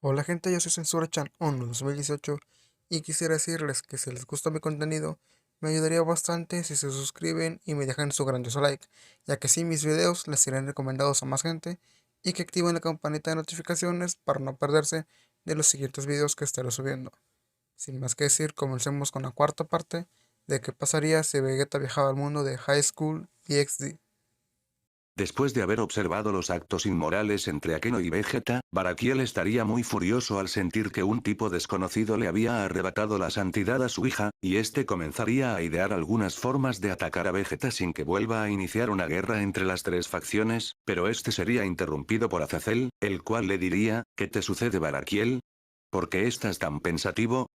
Hola gente, yo soy Censura-chan 1 2018 y quisiera decirles que si les gusta mi contenido, me ayudaría bastante si se suscriben y me dejan su grandioso like, ya que así mis videos les serán recomendados a más gente y que activen la campanita de notificaciones para no perderse de los siguientes videos que estaré subiendo. Sin más que decir, comencemos con la cuarta parte de qué pasaría si Vegeta viajaba al mundo de High School DxD. Después de haber observado los actos inmorales entre Akeno y Vegeta, Barakiel estaría muy furioso al sentir que un tipo desconocido le había arrebatado la santidad a su hija, y este comenzaría a idear algunas formas de atacar a Vegeta sin que vuelva a iniciar una guerra entre las tres facciones, pero este sería interrumpido por Azazel, el cual le diría: ¿qué te sucede, Barakiel? ¿Por qué estás tan pensativo?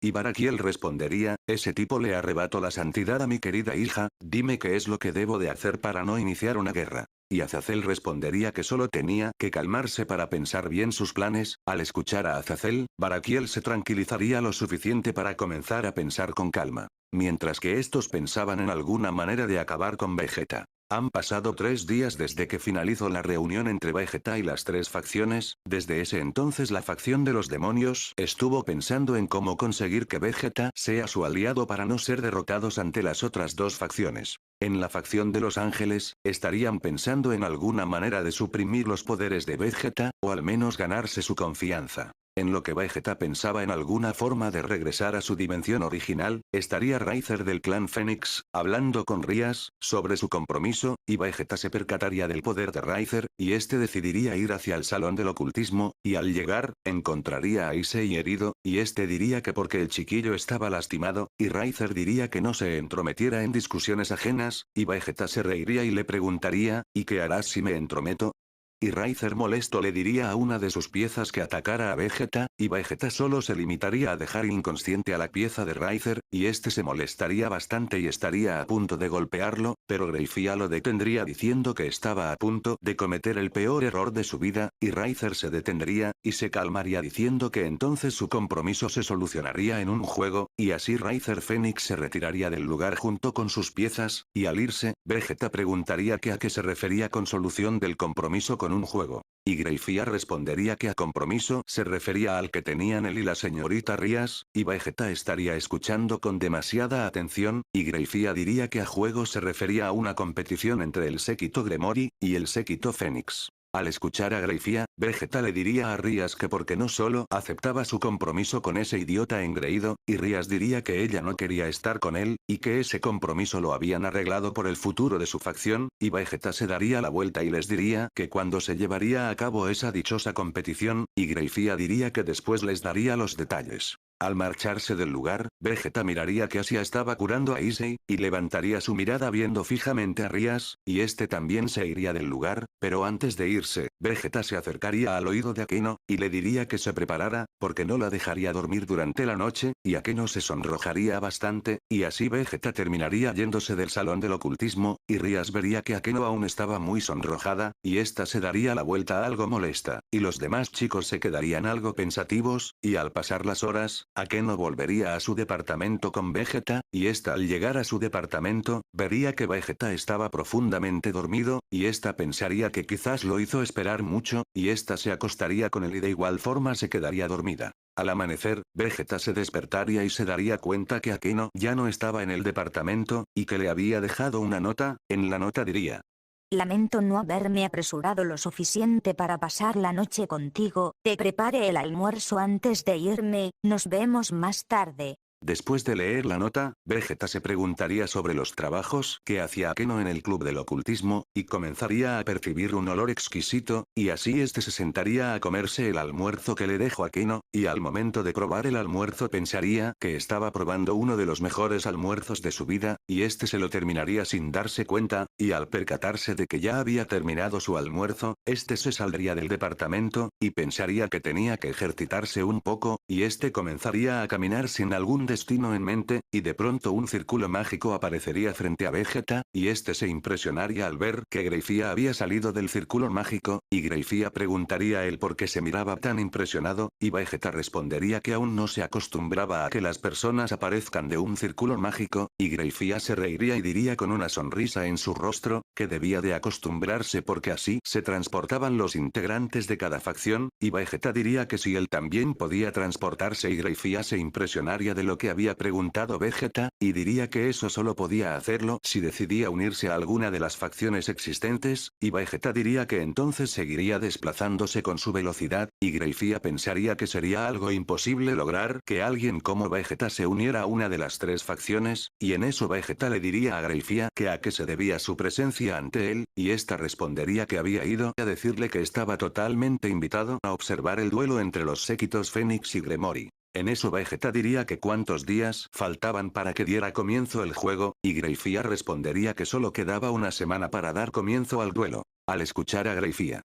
Y Barakiel respondería: ese tipo le arrebató la santidad a mi querida hija, dime qué es lo que debo de hacer para no iniciar una guerra. Y Azazel respondería que solo tenía que calmarse para pensar bien sus planes. Al escuchar a Azazel, Barakiel se tranquilizaría lo suficiente para comenzar a pensar con calma. Mientras que estos pensaban en alguna manera de acabar con Vegeta. Han pasado 3 días desde que finalizó la reunión entre Vegeta y las tres facciones. Desde ese entonces la facción de los demonios estuvo pensando en cómo conseguir que Vegeta sea su aliado para no ser derrotados ante las otras dos facciones. En la facción de los ángeles, estarían pensando en alguna manera de suprimir los poderes de Vegeta, o al menos ganarse su confianza. En lo que Vegeta pensaba en alguna forma de regresar a su dimensión original, estaría Riser del clan Fénix, hablando con Rias, sobre su compromiso, y Vegeta se percataría del poder de Riser, y este decidiría ir hacia el salón del ocultismo, y al llegar, encontraría a Issei herido, y este diría que porque el chiquillo estaba lastimado, y Riser diría que no se entrometiera en discusiones ajenas, y Vegeta se reiría y le preguntaría: ¿y qué harás si me entrometo? Y Riser molesto le diría a una de sus piezas que atacara a Vegeta, y Vegeta solo se limitaría a dejar inconsciente a la pieza de Riser, y este se molestaría bastante y estaría a punto de golpearlo, pero Greifia lo detendría diciendo que estaba a punto de cometer el peor error de su vida, y Riser se detendría, y se calmaría diciendo que entonces su compromiso se solucionaría en un juego, y así Riser Fénix se retiraría del lugar junto con sus piezas, y al irse, Vegeta preguntaría que a qué se refería con solución del compromiso con un juego. Y Greifia respondería que a compromiso se refería al que tenían él y la señorita Rías, y Vegeta estaría escuchando con demasiada atención, y Greifia diría que a juego se refería a una competición entre el séquito Gremory y el séquito Fénix. Al escuchar a Greifia, Vegeta le diría a Rías que porque no solo aceptaba su compromiso con ese idiota engreído, y Rías diría que ella no quería estar con él, y que ese compromiso lo habían arreglado por el futuro de su facción, y Vegeta se daría la vuelta y les diría que cuando se llevaría a cabo esa dichosa competición, y Greifia diría que después les daría los detalles. Al marcharse del lugar, Vegeta miraría que Asia estaba curando a Issei, y levantaría su mirada viendo fijamente a Rías, y este también se iría del lugar, pero antes de irse, Vegeta se acercaría al oído de Akeno, y le diría que se preparara, porque no la dejaría dormir durante la noche, y Akeno se sonrojaría bastante, y así Vegeta terminaría yéndose del salón del ocultismo, y Rías vería que Akeno aún estaba muy sonrojada, y esta se daría la vuelta algo molesta, y los demás chicos se quedarían algo pensativos, y al pasar las horas, Akeno volvería a su departamento con Vegeta, y esta al llegar a su departamento, vería que Vegeta estaba profundamente dormido, y esta pensaría que quizás lo hizo esperar mucho, y esta se acostaría con él y de igual forma se quedaría dormida. Al amanecer, Vegeta se despertaría y se daría cuenta que Akeno ya no estaba en el departamento, y que le había dejado una nota. En la nota diría: lamento no haberme apresurado lo suficiente para pasar la noche contigo, te preparé el almuerzo antes de irme, nos vemos más tarde. Después de leer la nota, Vegeta se preguntaría sobre los trabajos que hacía Akeno en el club del ocultismo, y comenzaría a percibir un olor exquisito, y así este se sentaría a comerse el almuerzo que le dejó Akeno, y al momento de probar el almuerzo pensaría que estaba probando uno de los mejores almuerzos de su vida, y este se lo terminaría sin darse cuenta, y al percatarse de que ya había terminado su almuerzo, este se saldría del departamento, y pensaría que tenía que ejercitarse un poco, y este comenzaría a caminar sin algún destino en mente, y de pronto un círculo mágico aparecería frente a Vegeta, y este se impresionaría al ver que Greifía había salido del círculo mágico, y Greifía preguntaría a él por qué se miraba tan impresionado, y Vegeta respondería que aún no se acostumbraba a que las personas aparezcan de un círculo mágico, y Greifía se reiría y diría con una sonrisa en su rostro, que debía de acostumbrarse porque así se transportaban los integrantes de cada facción, y Vegeta diría que si él también podía transportarse, y Greifía se impresionaría de lo que había preguntado Vegeta, y diría que eso solo podía hacerlo si decidía unirse a alguna de las facciones existentes, y Vegeta diría que entonces seguiría desplazándose con su velocidad, y Greifía pensaría que sería algo imposible lograr que alguien como Vegeta se uniera a una de las tres facciones, y en eso Vegeta le diría a Greifía que a qué se debía su presencia ante él, y ésta respondería que había ido a decirle que estaba totalmente invitado a observar el duelo entre los séquitos Fénix y Gremory. En eso Vegeta diría que cuántos días faltaban para que diera comienzo el juego, y Greifía respondería que solo quedaba una semana para dar comienzo al duelo. Al escuchar a Greifía,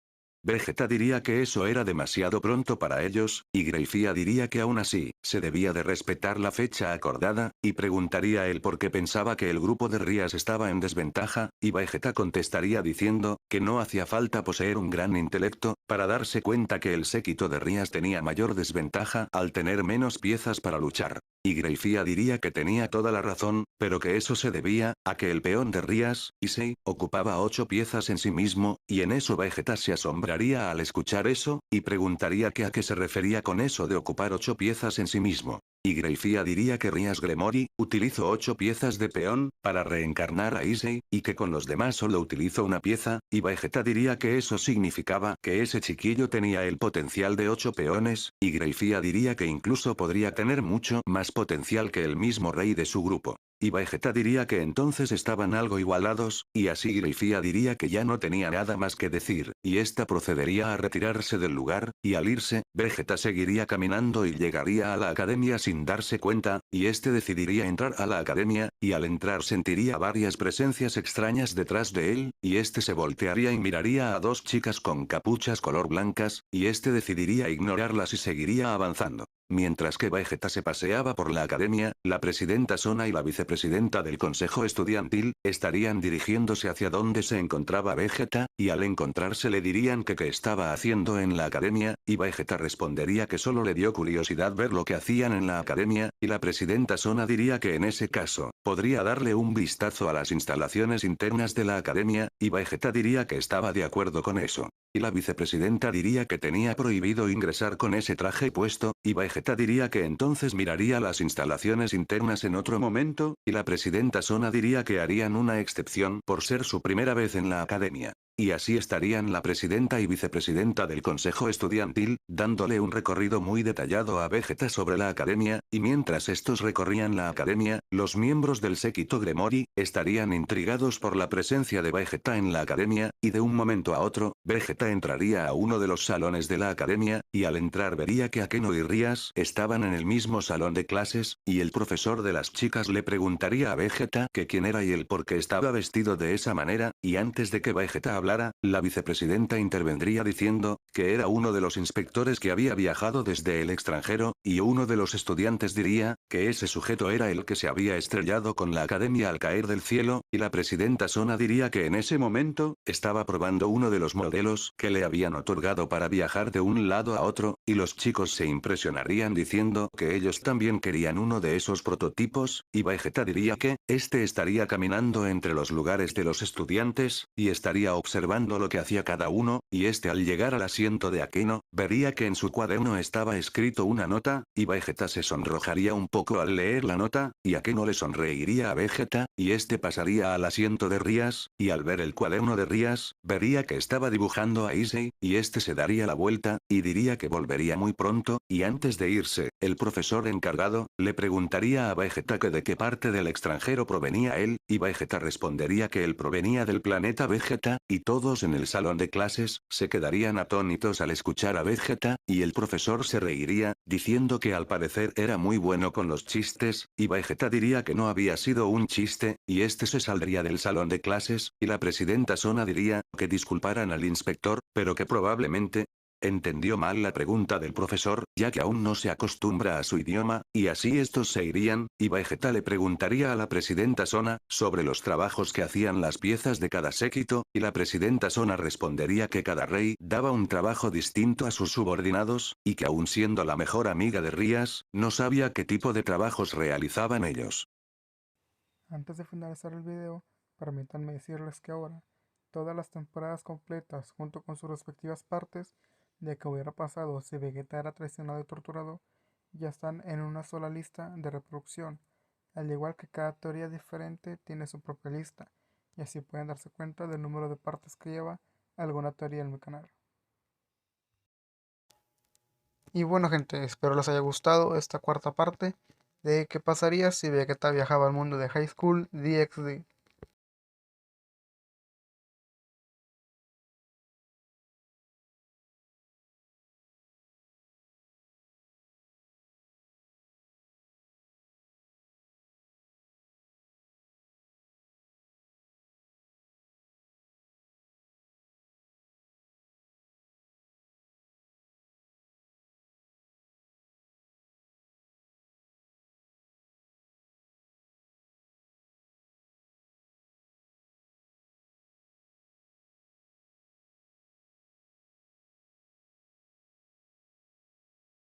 Vegeta diría que eso era demasiado pronto para ellos, y Greifía diría que aún así, se debía de respetar la fecha acordada, y preguntaría él por qué pensaba que el grupo de Rías estaba en desventaja, y Vegeta contestaría diciendo, que no hacía falta poseer un gran intelecto, para darse cuenta que el séquito de Rías tenía mayor desventaja al tener menos piezas para luchar. Y Greifía diría que tenía toda la razón, pero que eso se debía a que el peón de Rías, Issei, ocupaba 8 piezas en sí mismo, y en eso Vegeta se asombraría al escuchar eso, y preguntaría que a qué se refería con eso de ocupar 8 piezas en sí mismo. Y Greifía diría que Rías Gremory utilizó 8 piezas de peón para reencarnar a Issei, y que con los demás solo utilizó una pieza, y Vegeta diría que eso significaba que ese chiquillo tenía el potencial de 8 peones, y Greifía diría que incluso podría tener mucho más potencial que el mismo rey de su grupo. Y Vegeta diría que entonces estaban algo igualados, y así Greifía diría que ya no tenía nada más que decir, y ésta procedería a retirarse del lugar, y al irse, Vegeta seguiría caminando y llegaría a la academia sin darse cuenta, y este decidiría entrar a la academia, y al entrar sentiría varias presencias extrañas detrás de él, y este se voltearía y miraría a dos chicas con capuchas color blancas, y este decidiría ignorarlas y seguiría avanzando. Mientras que Vegeta se paseaba por la academia, la presidenta Sona y la vicepresidenta del consejo estudiantil, estarían dirigiéndose hacia donde se encontraba Vegeta, y al encontrarse le dirían que qué estaba haciendo en la academia, y Vegeta respondería que solo le dio curiosidad ver lo que hacían en la academia, y la presidenta Sona diría que en ese caso, podría darle un vistazo a las instalaciones internas de la academia, y Vegeta diría que estaba de acuerdo con eso. Y la vicepresidenta diría que tenía prohibido ingresar con ese traje puesto, y Vegeta diría que entonces miraría las instalaciones internas en otro momento, y la presidenta Sona diría que harían una excepción por ser su primera vez en la academia. Y así estarían la presidenta y vicepresidenta del consejo estudiantil, dándole un recorrido muy detallado a Vegeta sobre la academia, y mientras estos recorrían la academia, los miembros del séquito Gremory, estarían intrigados por la presencia de Vegeta en la academia, y de un momento a otro, Vegeta entraría a uno de los salones de la academia, y al entrar vería que Akeno y Rías estaban en el mismo salón de clases, y el profesor de las chicas le preguntaría a Vegeta que quién era y el por qué estaba vestido de esa manera, y antes de que Vegeta hablara, la vicepresidenta intervendría diciendo que era uno de los inspectores que había viajado desde el extranjero, y uno de los estudiantes diría que ese sujeto era el que se había estrellado con la academia al caer del cielo, y la presidenta Sona diría que en ese momento, estaba probando uno de los modelos que le habían otorgado para viajar de un lado a otro, y los chicos se impresionarían diciendo que ellos también querían uno de esos prototipos, y Vegeta diría que este estaría caminando entre los lugares de los estudiantes, y estaría observando lo que hacía cada uno, y este al llegar al asiento de Akeno, vería que en su cuaderno estaba escrito una nota, y Vegeta se sonrojaría un poco al leer la nota, y Akeno le sonreiría a Vegeta, y este pasaría al asiento de Rías, y al ver el cuaderno de Rías, vería que estaba dibujando a Issei, y este se daría la vuelta, y diría que volvería muy pronto, y antes de irse, el profesor encargado, le preguntaría a Vegeta que de qué parte del extranjero provenía él, y Vegeta respondería que él provenía del planeta Vegeta, y todos en el salón de clases, se quedarían atónitos al escuchar a Vegeta, y el profesor se reiría, diciendo que al parecer era muy bueno con los chistes, y Vegeta diría que no había sido un chiste, y este se saldría del salón de clases, y la presidenta Sona diría que disculparan al inspector, pero que probablemente Entendió mal la pregunta del profesor, ya que aún no se acostumbra a su idioma, y así estos se irían, y Vegeta le preguntaría a la presidenta Sona, sobre los trabajos que hacían las piezas de cada séquito, y la presidenta Sona respondería que cada rey daba un trabajo distinto a sus subordinados, y que aún siendo la mejor amiga de Rías, no sabía qué tipo de trabajos realizaban ellos. Antes de finalizar el video, permítanme decirles que ahora, todas las temporadas completas junto con sus respectivas partes de qué hubiera pasado si Vegeta era traicionado y torturado, ya están en una sola lista de reproducción, al igual que cada teoría diferente tiene su propia lista, y así pueden darse cuenta del número de partes que lleva alguna teoría en mi canal. Y bueno gente, espero les haya gustado esta cuarta parte de qué pasaría si Vegeta viajaba al mundo de High School DxD.